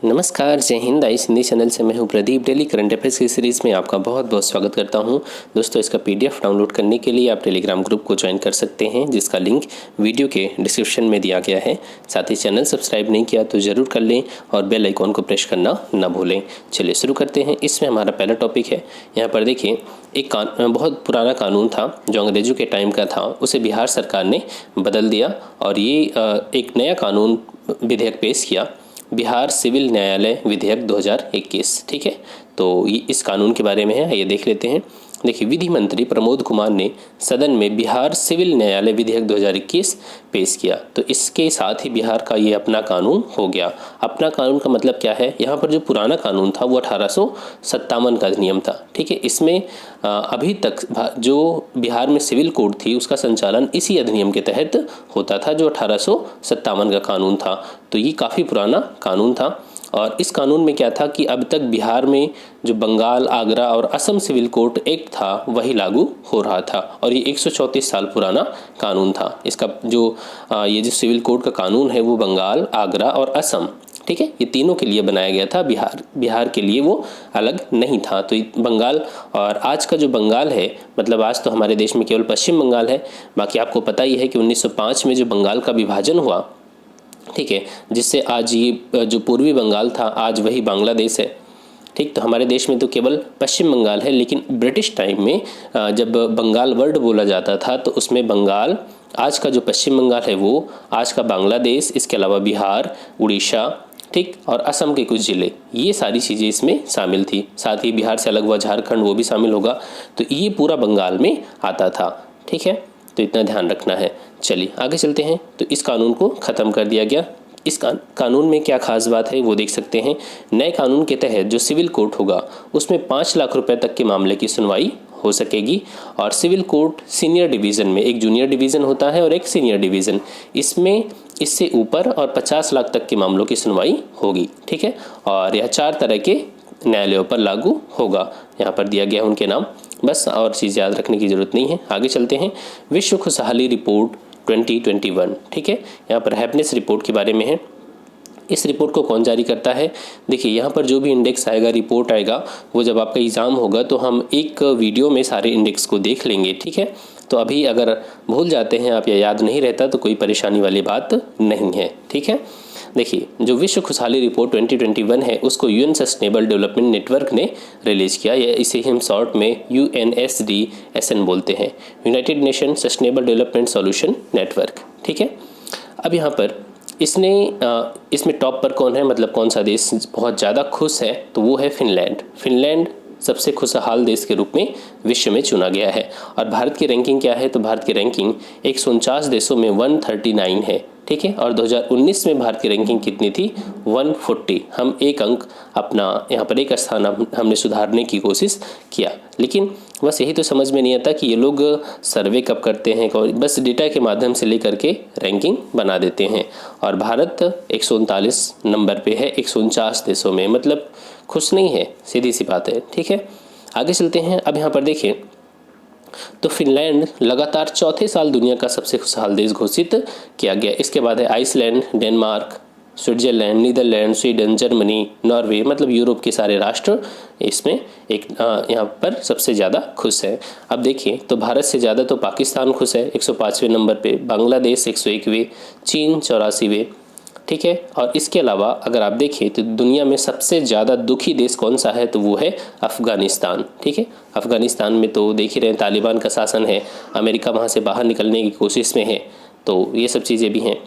नमस्कार, जय Hind. Ice Hindi channel से मैं हूं प्रदीप। डेली करंट अफेयर्स की सीरीज़ में आपका बहुत बहुत स्वागत करता हूं। दोस्तों, इसका पीडीएफ डाउनलोड करने के लिए आप टेलीग्राम ग्रुप को ज्वाइन कर सकते हैं, जिसका लिंक वीडियो के डिस्क्रिप्शन में दिया गया है। साथ ही चैनल सब्सक्राइब नहीं किया तो ज़रूर कर लें और बेल आइकॉन को प्रेस करना ना भूलें। चलिए शुरू करते हैं। इसमें हमारा पहला टॉपिक है, यहाँ पर देखिए, एक बहुत पुराना कानून था जो अंग्रेज़ों के टाइम का था, उसे बिहार सरकार ने बदल दिया और ये एक नया कानून विधेयक पेश किया, बिहार सिविल न्यायालय विधेयक 2021। ठीक है, तो ये इस कानून के बारे में है, ये देख लेते हैं। देखिए, विधि मंत्री प्रमोद कुमार ने सदन में बिहार सिविल न्यायालय विधेयक 2021 पेश किया। तो इसके साथ ही बिहार का ये अपना कानून हो गया। अपना कानून का मतलब क्या है? यहाँ पर जो पुराना कानून था वो 1857 का अधिनियम था। ठीक है, इसमें अभी तक जो बिहार में सिविल कोड थी उसका संचालन इसी अधिनियम के तहत होता था, जो 1857 का कानून था। तो ये काफ़ी पुराना कानून था। और इस कानून में क्या था कि अब तक बिहार में जो बंगाल, आगरा और असम सिविल कोड एक्ट था वही लागू हो रहा था, और ये 134 साल पुराना कानून था। इसका ये जो सिविल कोड का कानून है वो बंगाल, आगरा और असम, ठीक है, ये तीनों के लिए बनाया गया था। बिहार के लिए वो अलग नहीं था। तो बंगाल, और आज का जो बंगाल है, मतलब आज तो हमारे देश में केवल पश्चिम बंगाल है। बाकी आपको पता ही है कि 1905 में जो बंगाल का विभाजन हुआ, ठीक है, जिससे आज ये जो पूर्वी बंगाल था आज वही बांग्लादेश है। ठीक, तो हमारे देश में तो केवल पश्चिम बंगाल है, लेकिन ब्रिटिश टाइम में जब बंगाल वर्ड बोला जाता था तो उसमें बंगाल, आज का जो पश्चिम बंगाल है वो, आज का बांग्लादेश, इसके अलावा बिहार, उड़ीसा, ठीक, और असम के कुछ ज़िले, ये सारी चीज़ें इसमें शामिल थी। साथ ही बिहार से अलग हुआ झारखंड, वो भी शामिल होगा। तो ये पूरा बंगाल में आता था। ठीक है, तो इतना ध्यान रखना है। चलिए आगे चलते हैं। तो इस कानून को ख़त्म कर दिया गया। इस कानून में क्या खास बात है वो देख सकते हैं। नए कानून के तहत जो सिविल कोर्ट होगा उसमें 5 लाख रुपए तक के मामले की सुनवाई हो सकेगी। और सिविल कोर्ट सीनियर डिवीज़न में, एक जूनियर डिवीज़न होता है और एक सीनियर डिवीज़न, इसमें इससे ऊपर और 50 लाख तक के मामलों की सुनवाई होगी। ठीक है, और यह 4 तरह के न्यायालयों पर लागू होगा। यहाँ पर दिया गया उनके नाम, बस और चीज़ याद रखने की ज़रूरत नहीं है। आगे चलते हैं। विश्व खुशहाली रिपोर्ट 2021, ठीक है, यहाँ पर हैप्पीनेस रिपोर्ट के बारे में है। इस रिपोर्ट को कौन जारी करता है? देखिए, यहाँ पर जो भी इंडेक्स आएगा, रिपोर्ट आएगा, वो जब आपका एग्ज़ाम होगा तो हम एक वीडियो में सारे इंडेक्स को देख लेंगे। ठीक है, तो अभी अगर भूल जाते हैं आप या याद नहीं रहता तो कोई परेशानी वाली बात नहीं है। ठीक है, देखिए, जो विश्व खुशहाली रिपोर्ट 2021 है उसको यूएन सस्टेनेबल डेवलपमेंट नेटवर्क ने रिलीज़ किया। या इसे हम शॉर्ट में UNSDSN बोलते हैं, United nation sustainable development solution network. ठीक है, अब यहाँ पर इसमें टॉप पर कौन है, मतलब कौन सा देश बहुत ज़्यादा खुश है, तो वो है फिनलैंड। फिनलैंड सबसे खुशहाल देश के रूप में विश्व में चुना गया है। और भारत की रैंकिंग क्या है? तो भारत की रैंकिंग 149 देशों में 139 है। ठीक है, और 2019 में भारत की रैंकिंग कितनी थी? 140। हम एक अंक अपना, यहाँ पर एक स्थान हमने सुधारने की कोशिश किया। लेकिन बस यही तो समझ में नहीं आता कि ये लोग सर्वे कब करते हैं, बस डेटा के माध्यम से लेकर के रैंकिंग बना देते हैं। और भारत 139 नंबर पे है 149 देशों में, मतलब खुश नहीं है, सीधी सी बात है। ठीक है, आगे चलते हैं। अब यहाँ पर देखें तो फिनलैंड लगातार चौथे साल दुनिया का सबसे खुशहाल देश घोषित किया गया। इसके बाद है Iceland, Denmark, Switzerland, Netherland, Sweden, Germany, Norway, मतलब यूरोप के सारे राष्ट्र इसमें एक यहाँ पर सबसे ज़्यादा खुश है। अब देखिए, तो भारत से ज़्यादा तो पाकिस्तान खुश है 105वें नंबर पे, बांग्लादेश 101वें, चीन 84वें। ठीक है, और इसके अलावा अगर आप देखें तो दुनिया में सबसे ज़्यादा दुखी देश कौन सा है, तो वो है अफ़गानिस्तान। ठीक है, अफ़गानिस्तान में तो देख ही रहे हैं तालिबान का शासन है, अमेरिका वहाँ से बाहर निकलने की कोशिश में है, तो ये सब चीज़ें भी हैं।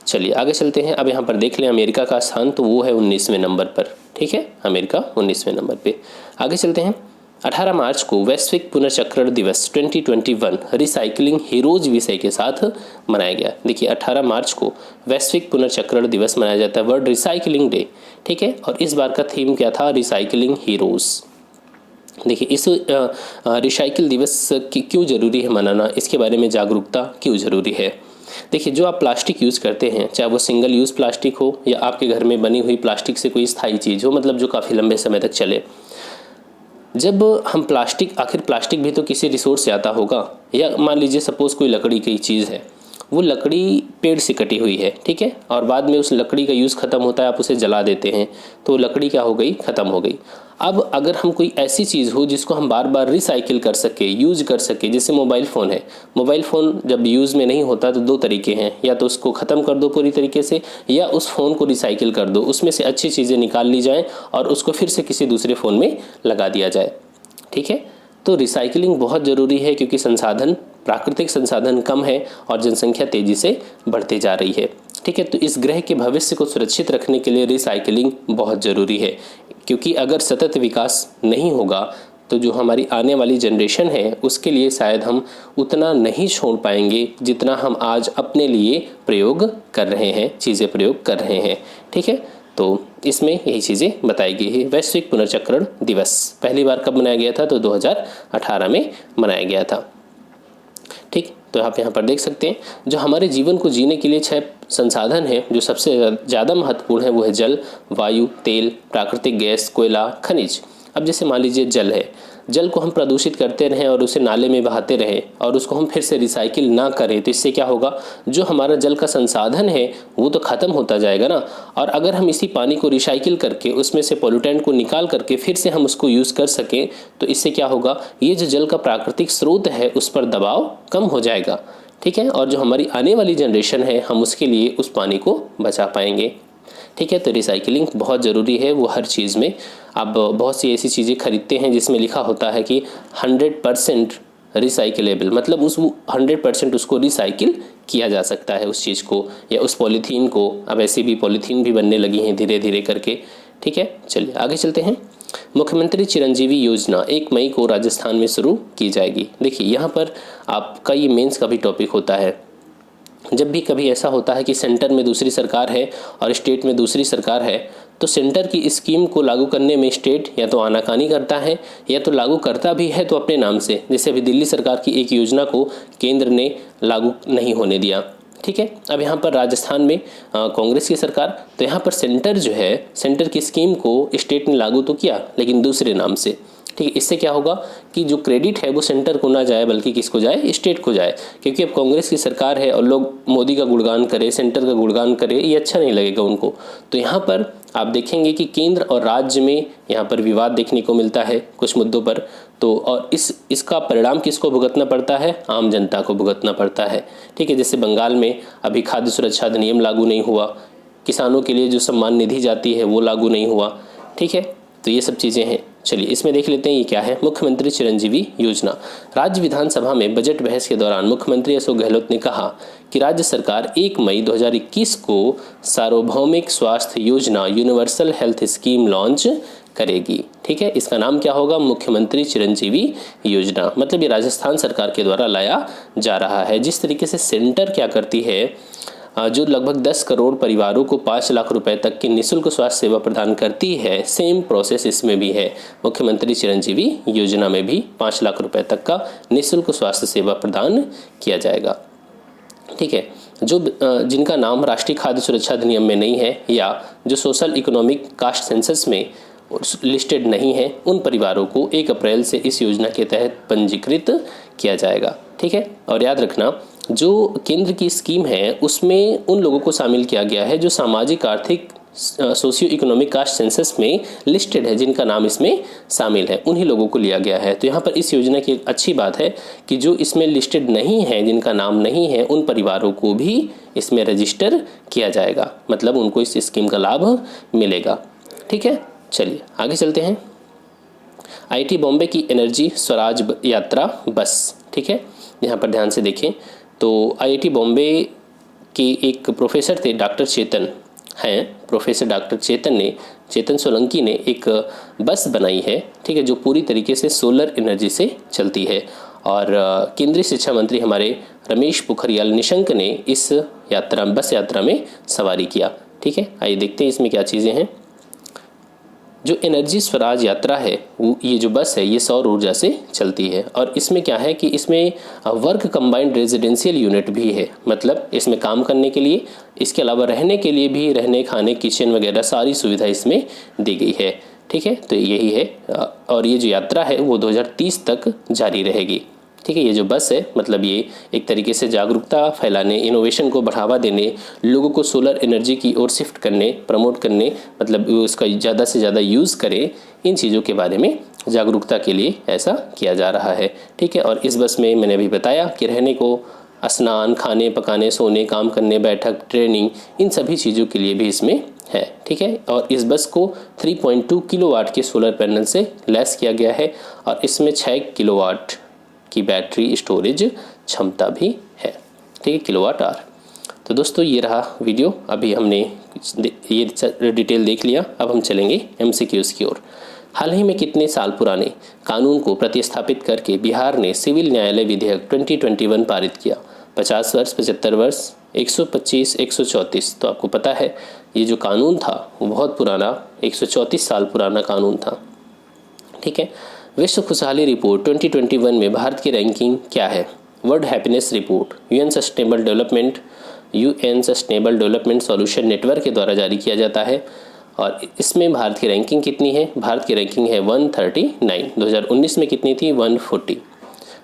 चलिए आगे चलते हैं। अब यहाँ पर देख लें अमेरिका का स्थान, तो वो है 19वें नंबर पर। ठीक है, अमेरिका 19वें नंबर पे। आगे चलते हैं। 18 मार्च को वैश्विक पुनर्चक्रण दिवस 2021 रिसाइकलिंग हीरोज विषय के साथ मनाया गया। देखिए, 18 मार्च को वैश्विक पुनर्चक्रण दिवस मनाया जाता है, वर्ल्ड रिसाइकलिंग डे। ठीक है, और इस बार का थीम क्या था? Recycling heroes. देखिए, इस रिसाइकिल दिवस की क्यों ज़रूरी है मनाना, इसके बारे में जागरूकता क्यों ज़रूरी है। देखिए, जो आप प्लास्टिक यूज़ करते हैं, चाहे वो सिंगल यूज़ प्लास्टिक हो या आपके घर में बनी हुई प्लास्टिक से कोई स्थायी चीज़ हो, मतलब जो काफ़ी लंबे समय तक चले, जब हम आखिर प्लास्टिक भी तो किसी रिसोर्स से आता होगा, या मान लीजिए सपोज़ कोई लकड़ी की चीज़ है, वो लकड़ी पेड़ से कटी हुई है, ठीक है, और बाद में उस लकड़ी का यूज़ ख़त्म होता है, आप उसे जला देते हैं तो लकड़ी क्या हो गई, ख़त्म हो गई। अब अगर हम कोई ऐसी चीज़ हो जिसको हम बार बार रिसाइकिल कर सके, यूज कर सके, जैसे मोबाइल फ़ोन है, मोबाइल फ़ोन जब यूज़ में नहीं होता तो दो तरीके हैं, या तो उसको ख़त्म कर दो पूरी तरीके से, या उस फ़ोन को रिसाइकिल कर दो, उसमें से अच्छी चीज़ें निकाल ली जाएँ और उसको फिर से किसी दूसरे फ़ोन में लगा दिया जाए, ठीक है। तो रिसाइकिलिंग बहुत ज़रूरी है क्योंकि संसाधन, प्राकृतिक संसाधन कम है और जनसंख्या तेज़ी से बढ़ती जा रही है, ठीक है। तो इस ग्रह के भविष्य को सुरक्षित रखने के लिए रिसाइकिलिंग बहुत ज़रूरी है, क्योंकि अगर सतत विकास नहीं होगा तो जो हमारी आने वाली जनरेशन है उसके लिए शायद हम उतना नहीं छोड़ पाएंगे जितना हम आज अपने लिए प्रयोग कर रहे हैं, चीज़ें प्रयोग कर रहे हैं, ठीक है। तो इसमें यही चीज़ें बताई गई है। वैश्विक पुनर्चक्रण दिवस पहली बार कब मनाया गया था, तो 2018 में मनाया गया था, ठीक। तो आप यहाँ पर देख सकते हैं जो हमारे जीवन को जीने के लिए 6 संसाधन हैं जो सबसे ज़्यादा महत्वपूर्ण है, वो है जल, वायु, तेल, प्राकृतिक गैस, कोयला, खनिज। अब जैसे मान लीजिए जल है, जल को हम प्रदूषित करते रहें और उसे नाले में बहाते रहें और उसको हम फिर से रिसाइकिल ना करें तो इससे क्या होगा, जो हमारा जल का संसाधन है वो तो ख़त्म होता जाएगा ना। और अगर हम इसी पानी को रिसाइकिल करके उसमें से पोल्यूटेंट को निकाल करके फिर से हम उसको यूज़ कर सकें तो इससे क्या होगा, ये जो जल का प्राकृतिक स्रोत है उस पर दबाव कम हो जाएगा, ठीक है। और जो हमारी आने वाली जनरेशन है हम उसके लिए उस पानी को बचा पाएंगे, ठीक है। तो रिसाइकिलिंग बहुत ज़रूरी है, वो हर चीज़ में। आप बहुत सी ऐसी चीज़ें खरीदते हैं जिसमें लिखा होता है कि 100% रिसाइकिलेबल, मतलब उस 100% उसको रिसाइकिल किया जा सकता है उस चीज़ को या उस पॉलीथीन को। अब ऐसी भी पॉलीथीन भी बनने लगी हैं धीरे धीरे करके, ठीक है। चलिए आगे चलते हैं। मुख्यमंत्री चिरंजीवी योजना 1 मई को राजस्थान में शुरू की जाएगी। देखिए यहाँ पर आपका ये मेंस का भी टॉपिक होता है। जब भी कभी ऐसा होता है कि सेंटर में दूसरी सरकार है और स्टेट में दूसरी सरकार है तो सेंटर की स्कीम को लागू करने में स्टेट या तो आनाकानी करता है या तो लागू करता भी है तो अपने नाम से। जैसे अभी दिल्ली सरकार की एक योजना को केंद्र ने लागू नहीं होने दिया, ठीक है। अब यहाँ पर राजस्थान में कांग्रेस की सरकार, तो यहाँ पर सेंटर जो है, सेंटर की स्कीम को स्टेट ने लागू तो किया लेकिन दूसरे नाम से, ठीक है। इससे क्या होगा कि जो क्रेडिट है वो सेंटर को ना जाए बल्कि किसको जाए, स्टेट को जाए। क्योंकि अब कांग्रेस की सरकार है और लोग मोदी का गुणगान करे, सेंटर का गुणगान करे, ये अच्छा नहीं लगेगा उनको। तो यहाँ पर आप देखेंगे कि केंद्र और राज्य में यहाँ पर विवाद देखने को मिलता है कुछ मुद्दों पर। तो और इसका परिणाम किसको भुगतना पड़ता है, आम जनता को भुगतना पड़ता है, ठीक है। जैसे बंगाल में अभी खाद्य सुरक्षा अधिनियम लागू नहीं हुआ, किसानों के लिए जो सम्मान निधि जाती है वो लागू नहीं हुआ, ठीक है। तो ये सब चीज़ें हैं। चलिए इसमें देख लेते हैं ये क्या है। मुख्यमंत्री चिरंजीवी योजना। राज्य विधानसभा में बजट बहस के दौरान मुख्यमंत्री अशोक गहलोत ने कहा कि राज्य सरकार 1 मई 2021 को सार्वभौमिक स्वास्थ्य योजना यूनिवर्सल हेल्थ स्कीम लॉन्च करेगी, ठीक है। इसका नाम क्या होगा, मुख्यमंत्री चिरंजीवी योजना। मतलब ये राजस्थान सरकार के द्वारा लाया जा रहा है। जिस तरीके से सेंटर क्या करती है, जो लगभग 10 करोड़ परिवारों को 5 लाख रुपए तक की निःशुल्क स्वास्थ्य सेवा प्रदान करती है, सेम प्रोसेस इसमें भी है। मुख्यमंत्री चिरंजीवी योजना में भी 5 लाख रुपए तक का निःशुल्क स्वास्थ्य सेवा प्रदान किया जाएगा, ठीक है। जो जिनका नाम राष्ट्रीय खाद्य सुरक्षा अधिनियम में नहीं है या जो सोशल इकोनॉमिक कास्ट सेंसस में लिस्टेड नहीं है, उन परिवारों को 1 अप्रैल से इस योजना के तहत पंजीकृत किया जाएगा, ठीक है। और याद रखना जो केंद्र की स्कीम है उसमें उन लोगों को शामिल किया गया है जो सामाजिक आर्थिक सोशियो इकोनॉमिक कास्ट सेंसस में लिस्टेड है, जिनका नाम इसमें शामिल है, उन्हीं लोगों को लिया गया है। तो यहाँ पर इस योजना की एक अच्छी बात है कि जो इसमें लिस्टेड नहीं है, जिनका नाम नहीं है, उन परिवारों को भी इसमें रजिस्टर किया जाएगा, मतलब उनको इस स्कीम का लाभ मिलेगा, ठीक है। चलिए आगे चलते हैं। IIT बॉम्बे की एनर्जी स्वराज यात्रा बस, ठीक है। यहाँ पर ध्यान से देखें तो IIT बॉम्बे के एक प्रोफेसर थे, डॉक्टर चेतन हैं, प्रोफेसर डॉक्टर चेतन सोलंकी ने एक बस बनाई है, ठीक है, जो पूरी तरीके से सोलर एनर्जी से चलती है। और केंद्रीय शिक्षा मंत्री हमारे रमेश पोखरियाल निशंक ने इस बस यात्रा में सवारी किया, ठीक है। आइए देखते हैं इसमें क्या चीज़ें हैं। जो एनर्जी स्वराज यात्रा है ये जो बस है ये सौर ऊर्जा से चलती है और इसमें क्या है कि इसमें वर्क कंबाइंड रेजिडेंशियल यूनिट भी है, मतलब इसमें काम करने के लिए, इसके अलावा रहने के लिए भी, रहने खाने किचन वगैरह सारी सुविधा इसमें दी गई है, ठीक है। तो यही है और ये जो यात्रा है वो 2030 तक जारी रहेगी, ठीक है। ये जो बस है मतलब ये एक तरीके से जागरूकता फैलाने, इनोवेशन को बढ़ावा देने, लोगों को सोलर एनर्जी की ओर शिफ्ट करने, प्रमोट करने, मतलब उसका ज़्यादा से ज़्यादा यूज़ करें, इन चीज़ों के बारे में जागरूकता के लिए ऐसा किया जा रहा है। ठीक है। और इस बस में मैंने अभी बताया कि रहने को, स्नान, खाने पकाने, सोने, काम करने, बैठक, ट्रेनिंग, इन सभी चीज़ों के लिए भी इसमें है। ठीक है। और इस बस को 3.2 किलोवाट के सोलर पैनल से लैस किया गया है और इसमें 6 किलोवाट की बैटरी स्टोरेज क्षमता भी है। ठीक है, किलोवाट आवर। तो दोस्तों ये रहा वीडियो। अभी हमने ये डिटेल देख लिया। अब हम चलेंगे MCQs की ओर। हाल ही में कितने साल पुराने कानून को प्रतिस्थापित करके बिहार ने सिविल न्यायालय विधेयक 2021 पारित किया? 50 वर्ष, 75 वर्ष, 125, 134। तो आपको पता है ये जो कानून था वो बहुत पुराना, 134 साल पुराना कानून था। ठीक है। विश्व खुशहाली रिपोर्ट 2021 में भारत की रैंकिंग क्या है? World happiness report UN sustainable development solution network के द्वारा जारी किया जाता है और इसमें भारत की रैंकिंग कितनी है? भारत की रैंकिंग है 139। 2019 में कितनी थी? 140।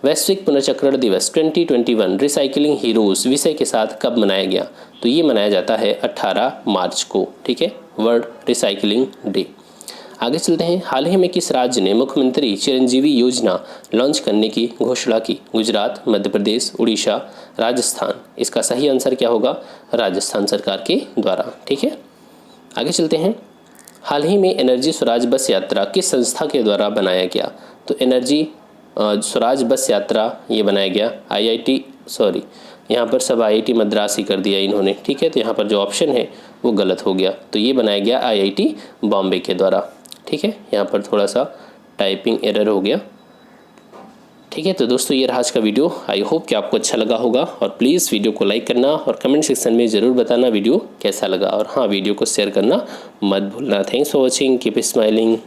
वैश्विक पुनर्चक्रण दिवस 2021 रिसाइकलिंग हीरोज विषय के साथ कब मनाया गया? तो ये मनाया जाता है 18 मार्च को। ठीक है, वर्ल्ड रिसाइकलिंग डे। आगे चलते हैं। हाल ही में किस राज्य ने मुख्यमंत्री चिरंजीवी योजना लॉन्च करने की घोषणा की? गुजरात, मध्य प्रदेश, उड़ीसा, राजस्थान। इसका सही आंसर क्या होगा? राजस्थान सरकार के द्वारा। ठीक है। आगे चलते हैं। हाल ही में एनर्जी स्वराज बस यात्रा किस संस्था के द्वारा बनाया गया? तो एनर्जी स्वराज बस यात्रा ये बनाया गया यहाँ पर सब IIT मद्रास ही कर दिया इन्होंने। ठीक है, तो यहाँ पर जो ऑप्शन है वो गलत हो गया। तो ये बनाया गया IIT बॉम्बे के द्वारा। ठीक है, यहाँ पर थोड़ा सा टाइपिंग एरर हो गया। ठीक है, तो दोस्तों ये रहा आज का वीडियो। आई होप कि आपको अच्छा लगा होगा और प्लीज़ वीडियो को लाइक करना और कमेंट सेक्शन में ज़रूर बताना वीडियो कैसा लगा। और हाँ, वीडियो को शेयर करना मत भूलना। Thanks for watching, keep smiling.